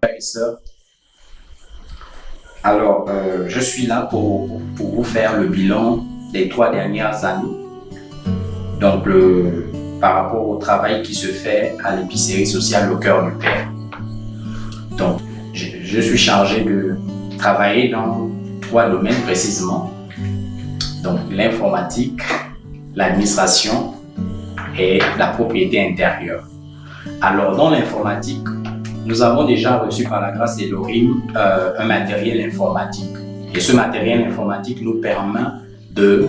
frères et sœurs. Alors, je suis là pour vous faire le bilan des 3 dernières années. Donc, par rapport au travail qui se fait à l'épicerie sociale au cœur du Père. Donc, je suis chargé de travailler dans 3 domaines précisément. Donc, l'informatique, l'administration et la propriété intérieure. Alors, dans l'informatique, nous avons déjà reçu par la grâce d'Elohim un matériel informatique. Et ce matériel informatique nous permet de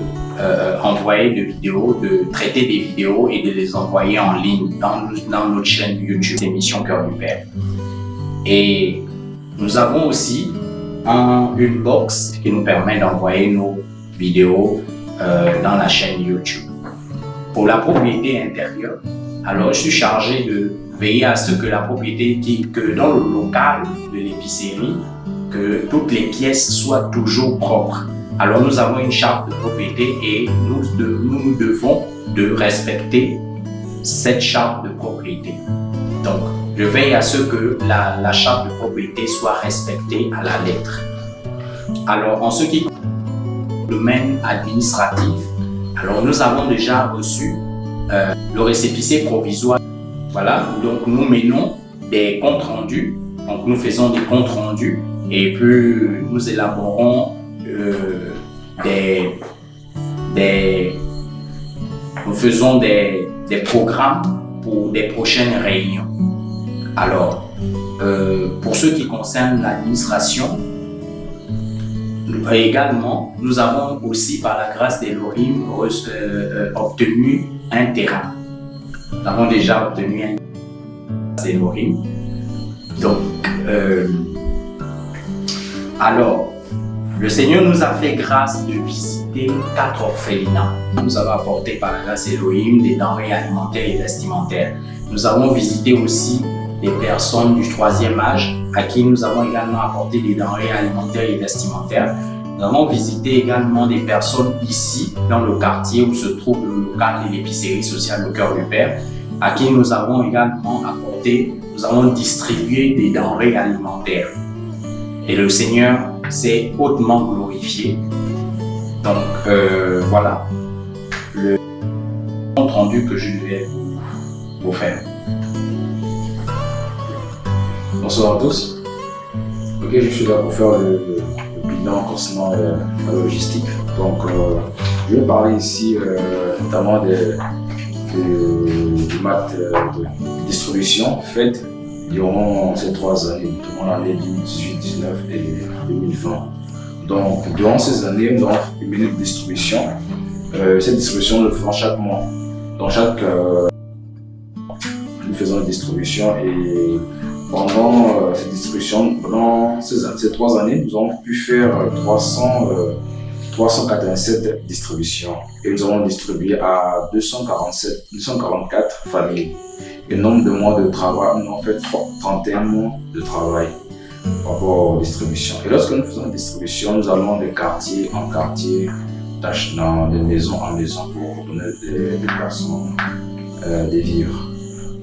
envoyer des vidéos, de traiter des vidéos et de les envoyer en ligne dans notre chaîne YouTube, émission Cœur du Père. Et nous avons aussi une box qui nous permet d'envoyer nos vidéos dans la chaîne YouTube. Pour la propriété intérieure, alors je suis chargé de veiller à ce que la propriété, que dans le local de l'épicerie, que toutes les pièces soient toujours propres. Alors nous avons une charte de propriété et nous devons de respecter cette charte de propriété. Donc, je veille à ce que la charte de propriété soit respectée à la lettre. Alors, en ce qui concerne le domaine administratif, alors nous avons déjà reçu le récépissé provisoire. Voilà, donc nous menons des comptes rendus. Donc nous faisons des comptes rendus et puis nous élaborons nous faisons des programmes pour des prochaines réunions. Alors, pour ce qui concerne l'administration, également, nous avons aussi, par la grâce d'Elohim, obtenu un terrain. Nous avons déjà obtenu un terrain d'Elohim. Donc, alors, le Seigneur nous a fait grâce de visiter 4 orphelinats. Nous avons apporté par la grâce d'Elohim des denrées alimentaires et vestimentaires. Nous avons visité aussi des personnes du 3e âge à qui nous avons également apporté des denrées alimentaires et vestimentaires. Nous avons visité également des personnes ici dans le quartier où se trouve le local de l'épicerie sociale au cœur du Père, à qui nous avons également apporté, nous avons distribué des denrées alimentaires. Et le Seigneur s'est hautement glorifié. Donc voilà le compte rendu que je vais vous faire. Bonsoir à tous. Ok, je suis là pour faire le bilan concernant la logistique. Donc, je vais parler ici notamment du maths de distribution faites durant ces 3 années, notamment l'année 2018, 2019 et 2020. Donc, durant ces années, nous avons une minute de distribution. Cette distribution, nous le faisons chaque mois. Donc, nous faisons une distribution et pendant cette distribution, pendant ces 3 années, nous avons pu faire 387 distributions et nous avons distribué à 244 familles. Le nombre de mois de travail, nous avons fait 31 mois de travail par rapport aux distributions. Et lorsque nous faisons une distribution, nous allons de quartier en quartier, de maison en maison pour donner des personnes des vivres.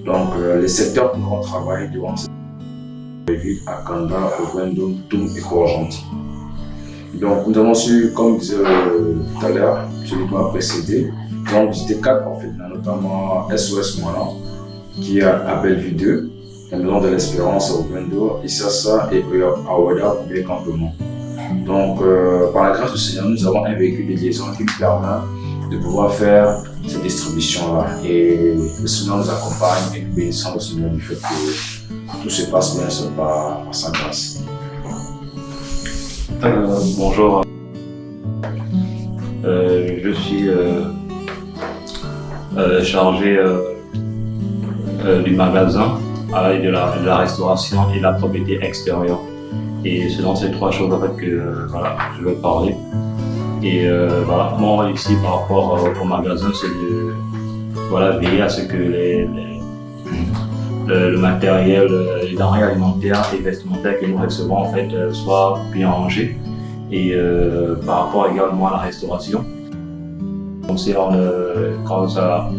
Donc, les secteurs que nous avons travaillé durant cette ville à Kanda, au Gwendo, Toum et Kouarjanti. Donc, nous avons su, comme disait tout à l'heure, celui qui m'a précédé, nous avons visité 4 orphelinats, notamment SOS Moana, qui est à Bellevue 2, la Maison de l'Espérance au Gwendo, Issassa et Awada pour les campements. Donc, par la grâce du Seigneur, nous avons un véhicule de liaison qui nous permet de pouvoir faire cette distribution-là. Et le Seigneur nous accompagne et nous bénissons le Seigneur du fait que tout se passe bien par sa grâce. Bonjour, je suis chargé du magasin de la restauration et de la propriété extérieure. Et c'est dans ces 3 choses en fait que je vais parler. Et mon rôle ici par rapport au magasin, c'est de veiller à ce que le matériel, les denrées alimentaires et vestimentaires que nous recevons en fait soient bien rangés. Et par rapport également à la restauration, concerne quand ça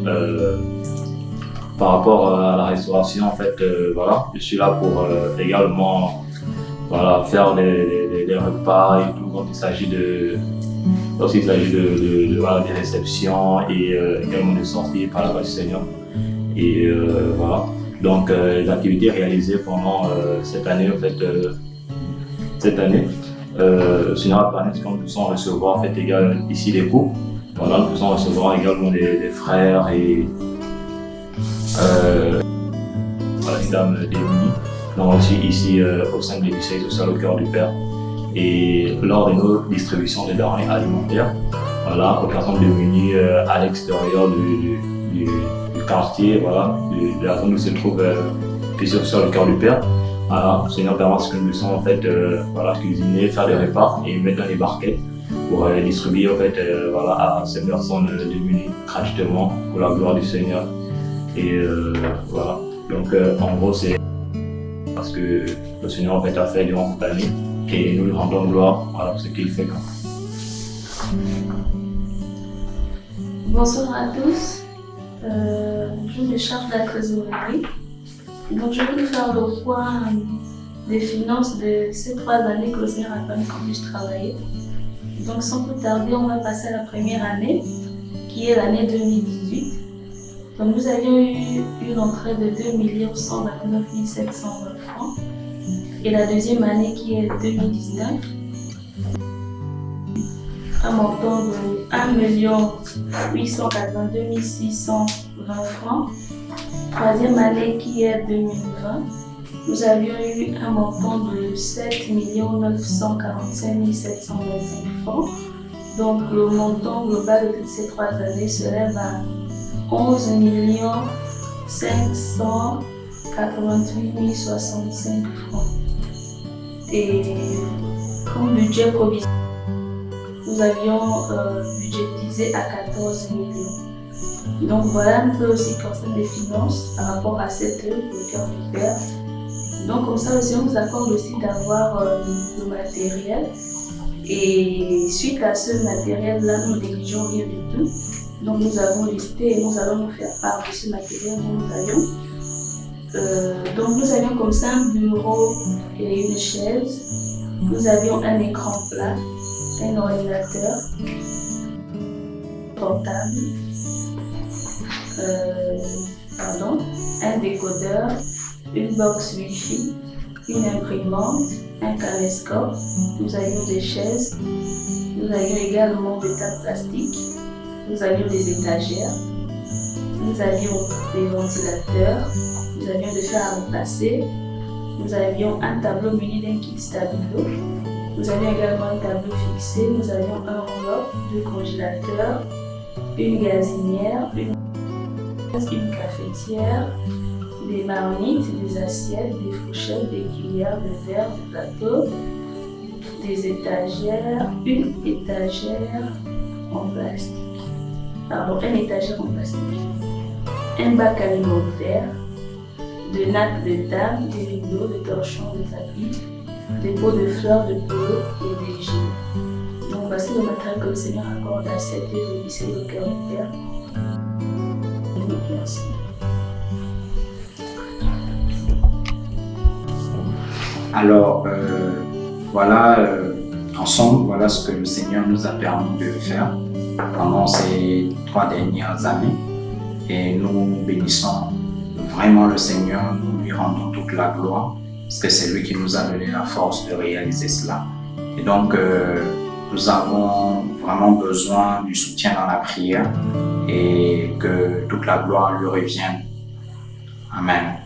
par rapport à la restauration, en fait, voilà, je suis là pour également voilà, faire des repas et tout quand il s'agit voilà, des réceptions et également de sorties par la grâce du Seigneur. Et voilà. Donc les activités réalisées pendant cette année, en fait, le Seigneur a permis que nous puissions recevoir en fait également ici des couples. Voilà, nous puissions recevoir également des frères et voilà, une dame démunie. Donc aussi ici au sein de l'épicerie sociale au cœur du Père. Et lors de nos distributions de denrées alimentaires, voilà, aux personnes démunies à l'extérieur du quartier, voilà, de la zone où se trouve l'épicerie sociale au cœur du Père. Voilà, le Seigneur permet que nous puissions en fait, voilà, cuisiner, faire des repas et mettre dans les barquettes pour les distribuer en fait, voilà, à ces personnes démunies gratuitement pour la gloire du Seigneur. Et voilà, donc en gros c'est parce que le Seigneur en fait a fait durant cette année et nous lui rendons gloire pour ce qu'il fait. Bonsoir à tous, je me charge de la trésorerie. Donc je vais vous faire le point des finances de ces 3 années que le Seigneur a permis qu'on puisse travailler. Donc sans plus tarder, on va passer à la première année qui est l'année 2018. Donc nous avions eu une entrée de 2 129 720 francs et la deuxième année qui est 2019, un montant de 1 882 620 francs. Troisième année qui est 2020, nous avions eu un montant de 7 945 725 francs. Donc le montant global de toutes ces 3 années s'élève à 11 588 065 francs. Et comme budget provisoire, nous avions budgétisé à 14 millions. Donc voilà un peu aussi concerne les finances par rapport à cette œuvre pour le cœur du Père. Donc comme ça aussi on nous accorde aussi d'avoir le matériel. Et suite à ce matériel-là, nous ne négligeons rien du tout. Donc nous avons listé et nous allons nous faire part de ce matériel dont nous avions. Donc nous avions comme ça un bureau et une chaise. Nous avions un écran plat, un ordinateur portable, un décodeur, une box Wi-Fi, une imprimante, un caméscope. Nous avions des chaises. Nous avions également des tables plastiques. Nous avions des étagères. Nous avions des ventilateurs. Nous avions des fers à remplacer. Nous avions un tableau muni d'un kit stabilo. Nous avions également un tableau fixé. Nous avions un enveloppe, 2 congélateurs, une gazinière, une cafetière, des marmites, des assiettes, des fourchettes, des cuillères, des verres, des plateaux, des étagères, une étagère en plastique. Une étagère en plastique. Un bac alimentaire, de nappes de table, des rideaux, des torchons, des tapis, des pots de fleurs, de peau et des gilets. Donc voici le matériel que le Seigneur accorde à cette œuvre lycée au cœur du Père. Merci. Alors, voilà, ensemble, voilà ce que le Seigneur nous a permis de faire pendant ces 3 dernières années. Et nous bénissons vraiment le Seigneur, nous lui rendons toute la gloire, parce que c'est lui qui nous a donné la force de réaliser cela. Et donc, nous avons vraiment besoin du soutien dans la prière et que toute la gloire lui revienne. Amen.